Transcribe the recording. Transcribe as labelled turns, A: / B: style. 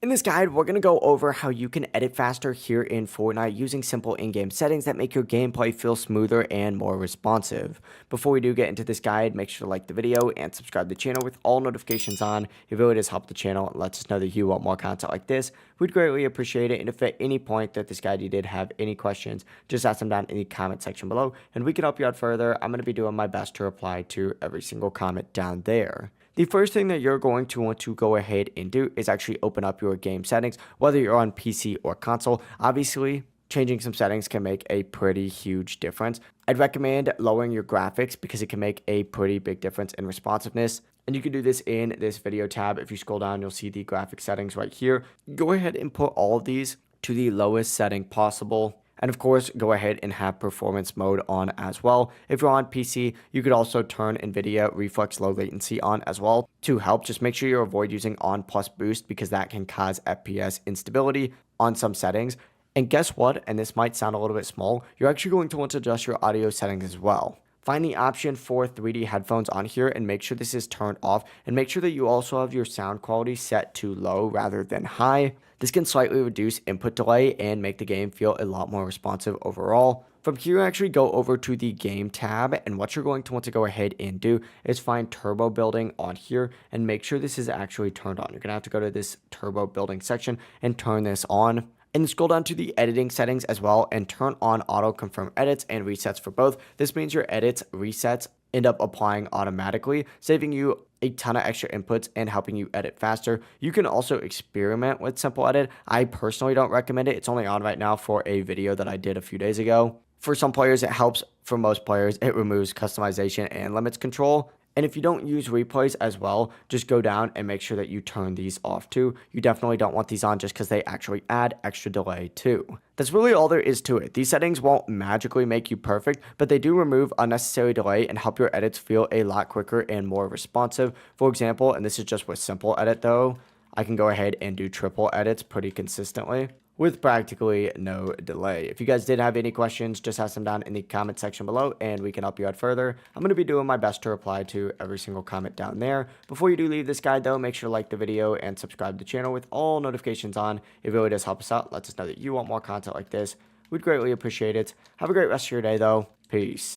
A: In this guide, we're going to go over how you can edit faster here in Fortnite using simple in-game settings that make your gameplay feel smoother and more responsive. Before we do get into this guide, make sure to like the video and subscribe to the channel with all notifications on. It really does help the channel and lets us know that you want more content like this. We'd greatly appreciate it, and if at any point that this guide you did have any questions, just ask them down in the comment section below, and we can help you out further. I'm going to be doing my best to reply to every single comment down there. The first thing that you're going to want to go ahead and do is actually open up your game settings, whether you're on PC or console. Obviously, changing some settings can make a pretty huge difference. I'd recommend lowering your graphics because it can make a pretty big difference in responsiveness. And you can do this in this video tab. If you scroll down, you'll see the graphic settings right here. Go ahead and put all of these to the lowest setting possible. And of course, go ahead and have performance mode on as well. If you're on PC, you could also turn NVIDIA Reflex Low Latency on as well to help. Just make sure you avoid using on plus boost because that can cause FPS instability on some settings. And guess what? And this might sound a little bit small. You're actually going to want to adjust your audio settings as well. Find the option for 3D headphones on here and make sure this is turned off, and make sure that you also have your sound quality set to low rather than high. This can slightly reduce input delay and make the game feel a lot more responsive overall. From here, actually go over to the game tab, and what you're going to want to go ahead and do is find turbo building on here and make sure this is actually turned on. You're going to have to go to this turbo building section and turn this on. And scroll down to the editing settings as well and turn on auto confirm edits and resets for both. This means your edits, resets end up applying automatically, saving you a ton of extra inputs and helping you edit faster. You can also experiment with simple edit. I personally don't recommend it. It's only on right now for a video that I did a few days ago. For some players, it helps. For most players, it removes customization and limits control. And if you don't use replays as well, just go down and make sure that you turn these off too. You definitely don't want these on just because they actually add extra delay too. That's really all there is to it. These settings won't magically make you perfect, but they do remove unnecessary delay and help your edits feel a lot quicker and more responsive. For example, and this is just with simple edit though, I can go ahead and do triple edits pretty consistently with practically no delay. If you guys did have any questions, just ask them down in the comment section below and we can help you out further. I'm going to be doing my best to reply to every single comment down there. Before you do leave this guide though, make sure to like the video and subscribe to the channel with all notifications on. It really does help us out. Lets us know that you want more content like this. We'd greatly appreciate it. Have a great rest of your day though. Peace.